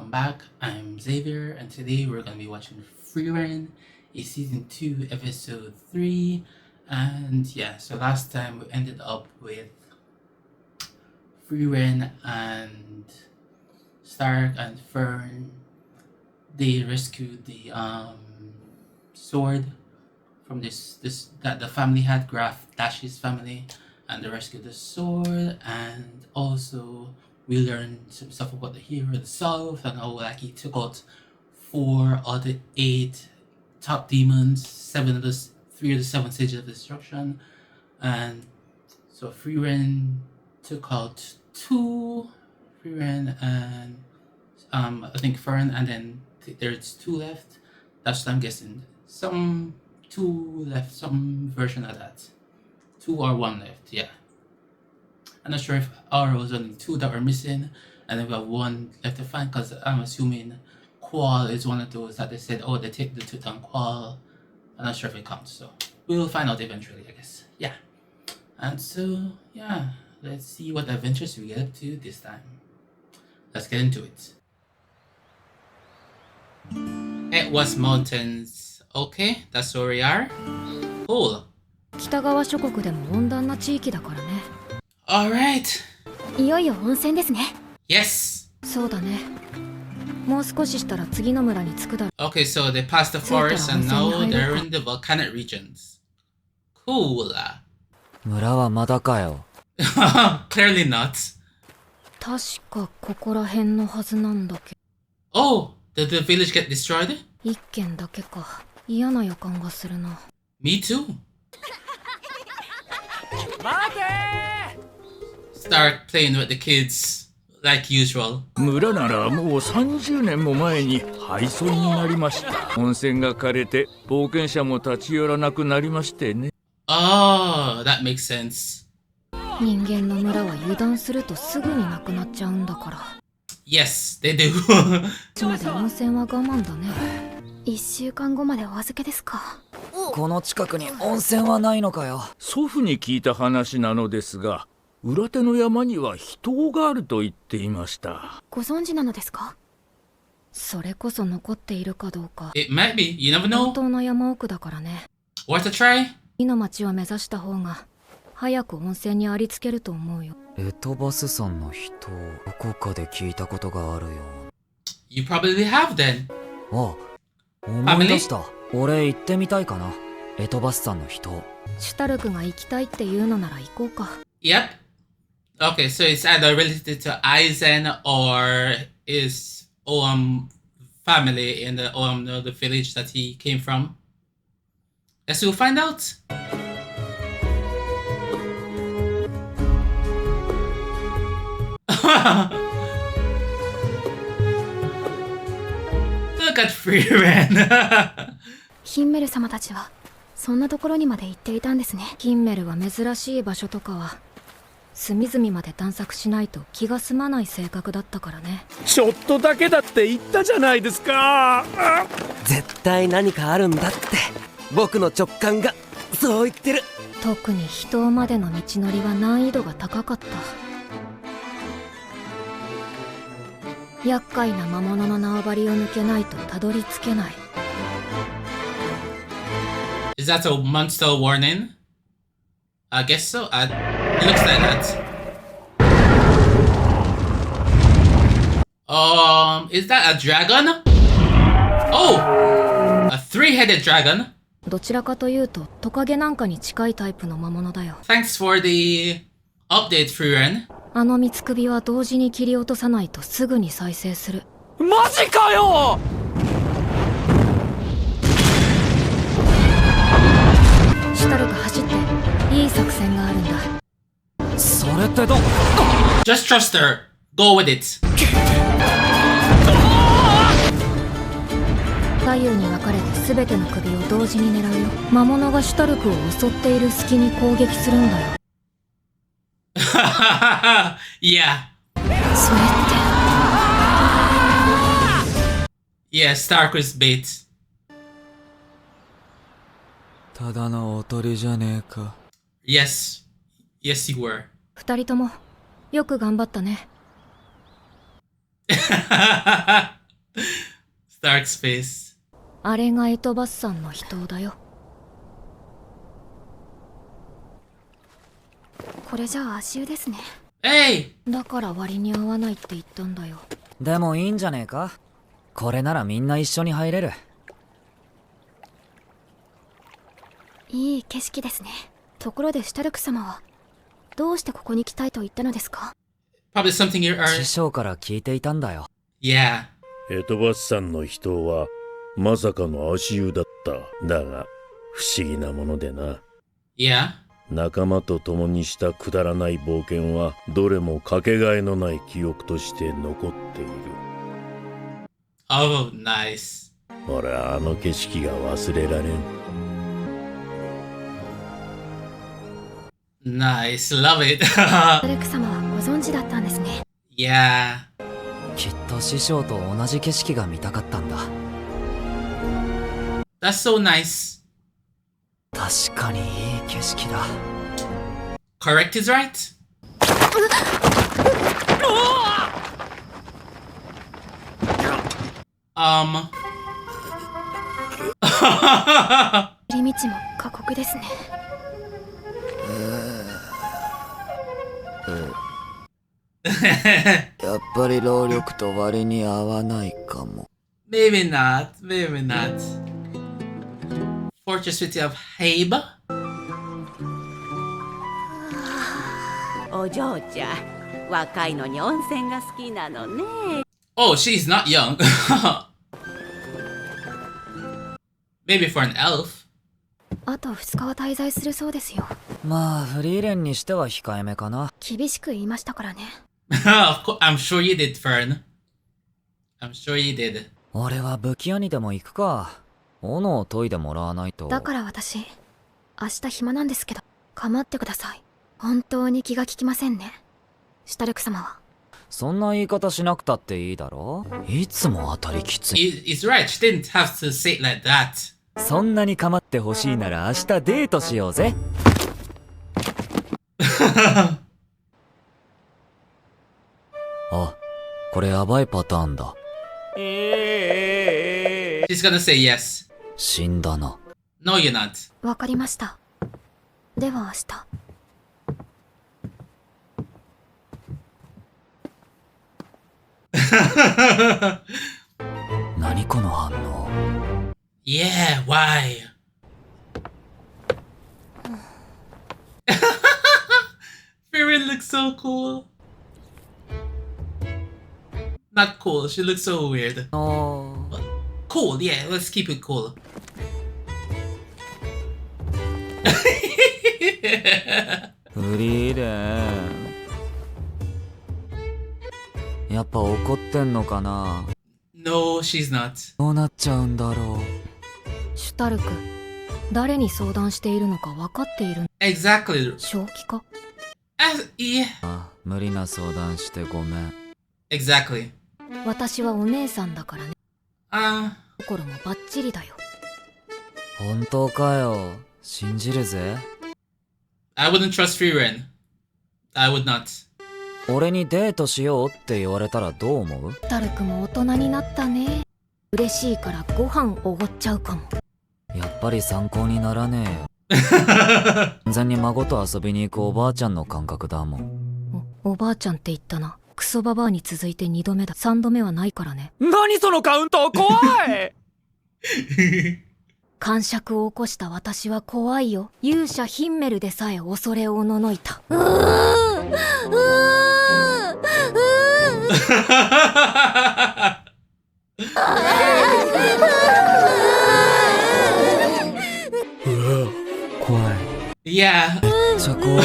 welcome back. I'm Xavier, and today we're going to be watching Frieren, a season 2, episode 3. And yeah, so last time we ended up with Frieren and Stark and Fern. They rescued the sword from that the family had, Graf Dash's family, and they rescued the sword, and also we learned some stuff about the hero himself and how like he took out 4 of the 8 top demons, 3 of the 7 stages of destruction, and so Frieren took out 2, Frieren and I think Fern, and then there's 2 left. That's what I'm guessing. Some 2 left, some version of that. 2 or 1 left, yeah. I'm not sure if there was only 2 that were missing, and then we have 1 left to find, because I'm assuming Qual is one of those that they said, oh, they take the tooth on Qual. I'm not sure if it counts, so we'll find out eventually, I guess. Yeah. And so, yeah, let's see what adventures we get up to this time. Let's get into it. Etwas Mountains. Okay, that's where we are. Cool. 北側諸国でも温暖な地域だからね。Alright. いよいよ温泉ですね。Yes. そうだね。もう少ししたら次の村に着くだろう。Okay, so they passed the forest and now they're in the volcanic regions. Cool. 村はまだかよ。Clearly not. 確かここら辺のはずなんだけど。Oh, did the village get destroyed? 一軒だけか。嫌な予感がするな。Me too. 待て！Start playing with the kids, like usual. 村ならもう30年も前に廃村になりました。温泉が枯れて冒険者も立ち寄らなくなりましてね。Oh, that makes sense. 人間の村は油断するとすぐになくなっちゃうんだから。Yes, they do. つまり温泉は我慢だね。1週間後までお預けですか。この近くに温泉はないのかよ。祖父に聞いた話なのですが、裏手の山には秘湯があると言っていました。ご存知なのですか？それこそ残っているかどうか。It might be. You never 本 know. 当の山奥だからね。Worth a try? 次の町を目指した方が早く温泉にありつけると思うよ。エトバス山の秘湯、どこかで聞いたことがあるよ。You probably have then. あ、思い出した。俺行ってみたいかな。エトバス山の秘湯。シュタルクが行きたいっていうのなら行こうか。Yep. Okay, so it's either related to Eisen or his family in the village that he came from. Guess we'll find out. Look at Frieren. ヒンメル様たちはそんなところにまで行っていたんですね。ヒンメルは珍しい場所とかは隅々まで探索しないと気が済まない性格だったからね。ちょっとだけだって言ったじゃないですか。絶対何かあるんだって。僕の直感がそう言ってる。特に人までの道のりは難易度が高かった。厄介な魔物の縄張りを抜けないとたどり着けない。Is that a monster warning? I guess so. It looks like that. Is that a dragon? Oh! A 3-headed dragon? どちらかというとトカゲなんかに近いタイプの魔物だよ。 Thanks for the update, Frieren. あの三つ首は同時に切り落とさないとすぐに再生する。マジかよ。シュタルク走って。いい作戦があるんだ。それってどう？ Just trust her. Go with it. 左右に分かれて全ての首を同時に狙うよ。魔物がシュタルクを襲っている隙に攻撃するんだよ。Yeah. それって。Yeah, Stark was bait. ただのおとりじゃねえか。Yes. Yes, you were. 2人ともよく頑張ったね。Stark's face. あれがエトバスさんの人だよ。これじゃあ足湯ですね。Hey! だから割に合わないって言ったんだよ。でもいいんじゃねえか。これならみんな一緒に入れる。いい景色ですね。ところでシュタルク様はどうしてここに来たいと言ったのですか？ Probably something you 師 are. 匠から聞いていたんだよ。Yeah. エトバスさんの人はまさかの足湯だった。だが不思議なものでな。Yeah. 仲間と共にしたくだらない冒険はどれもかけがえのない記憶として残っている。Oh, nice. 俺はあの景色が忘れられん。Nice. Love it. シュタルク様はご存知だったんですね。Yeah. きっと師匠と同じ景色が見たかったんだ。That's so nice. 確かにいい景色だ。Correct is right. Um. 入り道も過酷ですね。やっぱり労力と割に合わないかも。Maybe not. Maybe not. Fortress City of Habe. お嬢ちゃん、若いのに温泉が好きなのね。Oh, she's not young. Maybe for an elf. あと2日は滞在するそうですよ。まあフリーレンにしては控えめかな。厳しく言いましたからね。Of course, I'm sure you did, Fern. I'm sure you did. 俺は武器屋にでも行くか。斧を研いでもらわないと。だから私、明日暇なんですけど、構ってください。本当に気が利きませんね。シュタルク様は。そんな言い方しなくたっていいだろ。いつも当たりきつい。He's right. She didn't have to say it like that. そんなに構ってほしいなら明日デートしようぜ。あ、これヤバいパターンだ。She's gonna say yes. 死んだな。No, you're not. わかりました。では明日。何この反応。Yeah, why? Frieren looks so cool. Not cool, she looks so weird. Cool, yeah, let's keep it cool. フリーレン。やっぱ怒ってんのかな。 No, she's not. どうなっちゃうんだろう。シュタルク、誰に相談しているのか分かっている。 Exactly. 正気か？ Yeah. あ、無理な相談してごめん。Exactly. 私はお姉さんだからね。心もバッチリだよ。本当かよ。信じるぜ。I wouldn't trust Frieren. I would not. 俺にデートしようって言われたらどう思う？シュタルクも大人になったね。嬉しいからご飯おごっちゃうかも。やっぱり参考にならねえよ。完全に孫と遊びに行くおばあちゃんの感覚だもん。おばあちゃんって言ったな。クソババアに続いて2度目だ。3度目はないからね。何そのカウント怖い。癇癪を起こした私は怖いよ。勇者ヒンメルでさえ恐れおののいた。怖い。Yeah. じゃ怖い。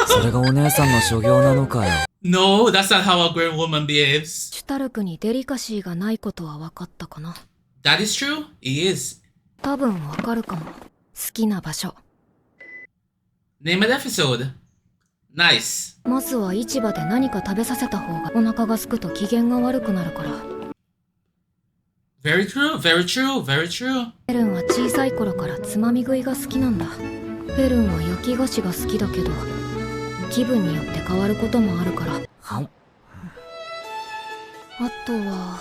それがお姉さんの所業なのかよ。No, that's not how a grown woman behaves. シュタルクにデリカシーがないことは分かったかな。 That is true. He is. 多分分かるかも。好きな場所。 Name an episode. Nice. まずは市場で何か食べさせた方がお腹が空くと機嫌が悪くなるから。 Very true, very true, very true. フェルンは小さい頃からつまみ食いが好きなんだ。フェルンは焼き菓子が好きだけど、気分によって変わることもあるから。あとは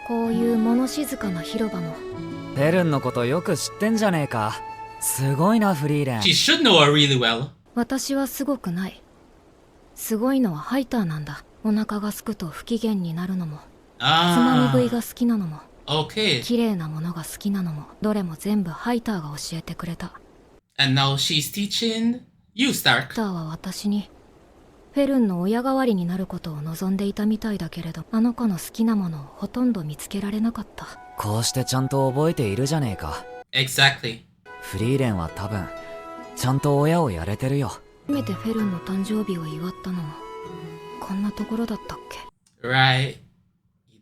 こういう物静かな広場も。フェルンのことよく知ってんじゃねえか。すごいな、フリーレン。 She should know her really well. 私はすごくない。すごいのはハイターなんだ。お腹が空くと不機嫌になるのも、つまみ食いが好きなのも、Okay. 綺麗なものが好きなのも、どれも全部ハイターが教えてくれた。 And now she's teaching you, ハイ Stark. ターは私にフェルンの親代わりになることを望んでいたみたいだけれど、あの子の好きなものをほとんど見つけられなかった。こうしてちゃんと覚えているじゃねえか。 Exactly. フリーレンは多分ちゃんと親をやれてるよ。初めてフェルンの誕生日を祝ったのもこんなところだったっけ。 Right.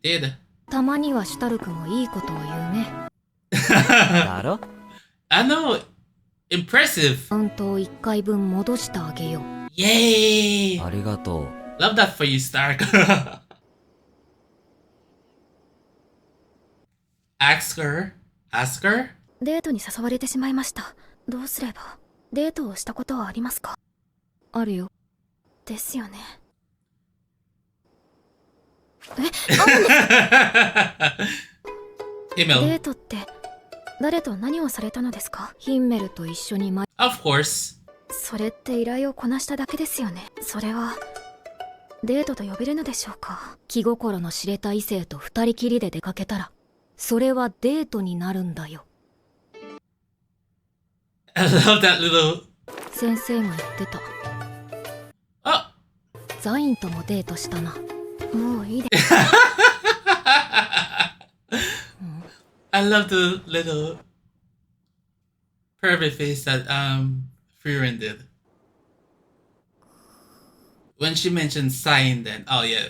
You did. たまにはシュタルクもいいことを言うね。だろ。 I know. Impressive. カウントを1回分戻してあげよう。 Yay. ありがとう。 Love that for you, Stark. Ask her. Ask her? デートに誘われてしまいました。どうすれば。デートをしたことはありますか？あるよ。ですよね。あるんですか？ デ Email. ートって誰と何をされたのですか？ヒンメルと一緒にOf course. それって依頼をこなしただけですよね。それはデートと呼べるのでしょうか？気心の知れた異性と二人きりで出かけたら、それはデートになるんだよ。 I love that little. 先生が言ってた。 Oh. ザインともデートしたな。もういいで。 I love the little pervert face that Frieren did. When she mentioned sign, then oh yeah.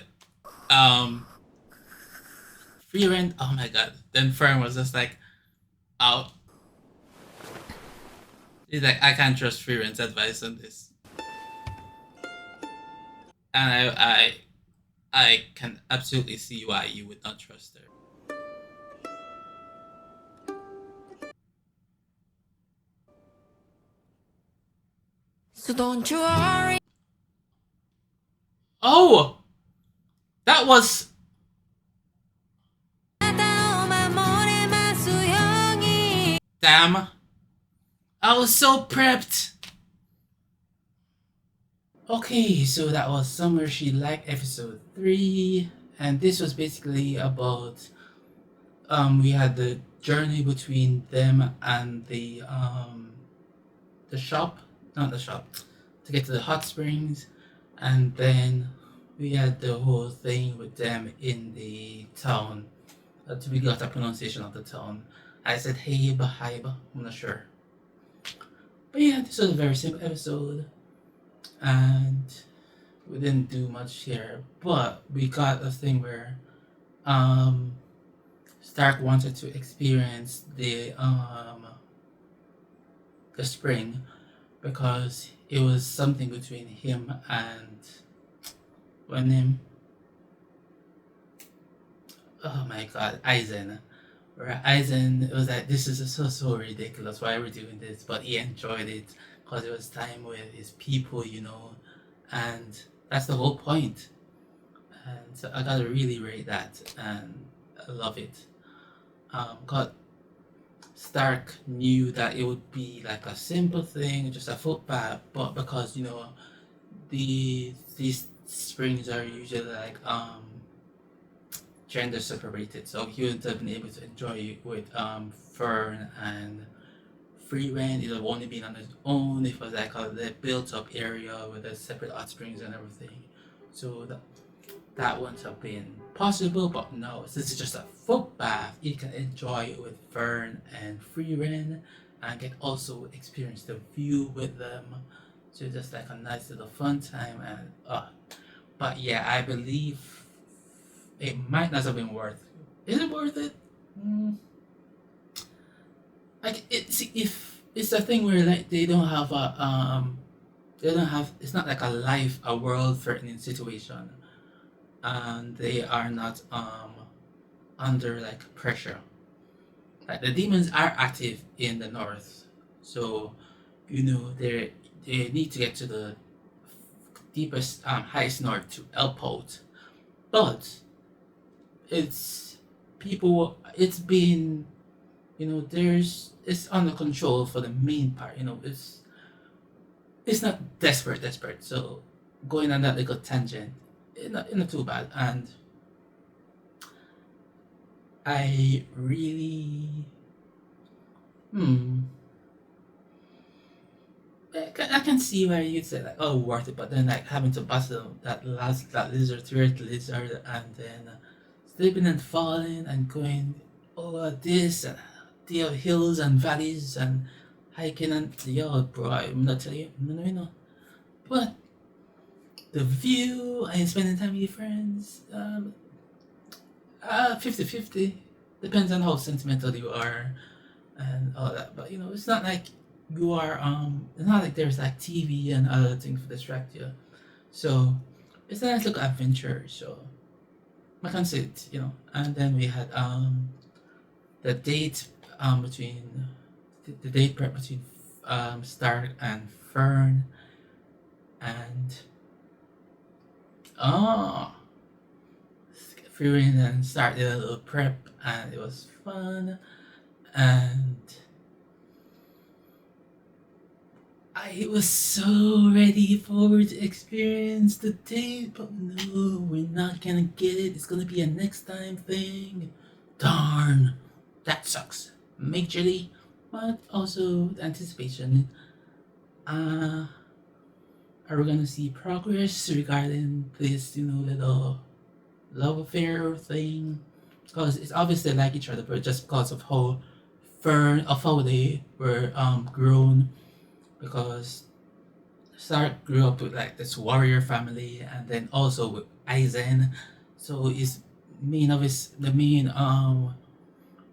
Frieren, oh my god. Then Fern was just like, out. He's like, I can't trust Frieren's advice on this. And I can absolutely see why you would not trust her. So don't you worry. Oh! That was... Damn. I was so prepped. Okay, so that was Summer She Liked episode 3. And this was basically about... we had the journey between them and the shop. Not the shop. To get to the hot springs. And then we had the whole thing with them in the town. We got a pronunciation of the town. I said Haib, Haib, I'm not sure. But yeah, this was a very simple episode. And we didn't do much here. But we got a thing where Stark wanted to experience the spring because it was something between him and oh my god, Eisen. Where Eisen was like, this is so ridiculous, why are we doing this? But he enjoyed it because it was time with his people, you know, and that's the whole point. And so I gotta really rate that, and I love it. God, Stark knew that it would be like a simple thing, just a footbath, but because, you know, these springs are usually like gender separated, so he wouldn't have been able to enjoy it with Fern and Frieren. It would have only been on his own if it was like a built up area with a separate hot springs and everything. So that wouldn't have been possible, but no, since it's just a footbath, you can enjoy it with Fern and Frieren and get also experience the view with them. So just like a nice little fun time. And but yeah, I believe it might not have been worth it. Is it worth it? Like if it's a thing where like they don't have it's not like a world threatening situation, and they are not under like pressure. Like the demons are active in the north, so you know they need to get to the deepest highest north to help out. but it's people. It's been, it's under control for the main part. It's not desperate. So going on that little tangent, not too bad. And I really, hmm, I can see where you'd say like, oh, worth it, but then like having to battle that lizard, turret lizard, and then slipping and falling and going over this and the hills and valleys and hiking and yo, bro, I'm not telling you, no. But the view and spending time with your friends, 50-50. Depends on how sentimental you are and all that. But it's not like you are it's not like there's like TV and other things to distract you. So it's a nice little adventure. So I can say it. And then we had the date between the date prep between Stark and Fern, and oh, Frieren and Stark did a little prep, and it was fun. And I was so ready for to experience the date, but no, we're not gonna get it. It's gonna be a next time thing. Darn, that sucks majorly, but also the anticipation. Are we gonna see progress regarding this, little love affair thing? Because it's obviously like each other, but just because of how how they were grown. Because Stark grew up with like this warrior family, and then also with Eisen, so the main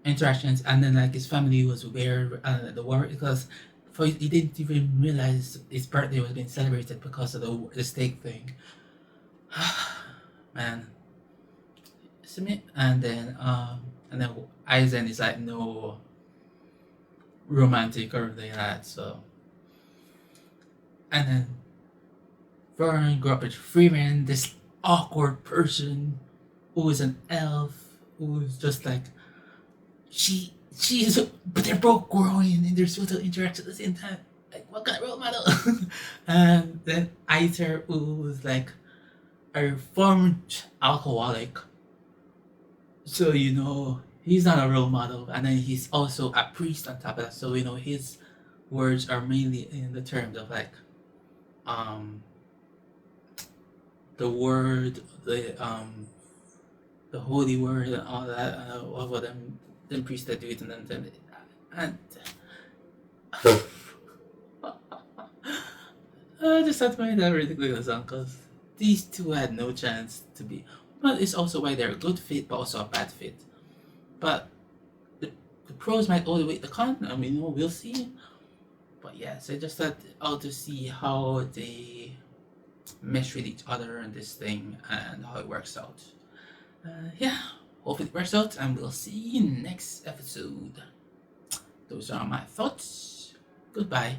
interactions, and then like his family was where the war, because he didn't even realize his birthday was being celebrated because of the steak thing. Man, submit, and then Eisen is like no romantic or anything like that. So, and then Fern grew up with Frieren, this awkward person who is an elf, who's just like she's but they're both growing and they're supposed to interact at the same time. Like what kind of role model? And then Attire, who's like a reformed alcoholic. So he's not a role model, and then he's also a priest on top of that. So his words are mainly in the terms of like um the word, the holy word and all that, what them priests that do it, and then and I just had to find that ridiculous song because these two had no chance to be. But it's also why they're a good fit, but also a bad fit. But the pros might outweigh the con. I mean, we'll see. But yes, I just thought out to see how they mesh with each other in this thing and how it works out. Yeah, hope it works out, and we'll see you next episode. Those are my thoughts. Goodbye.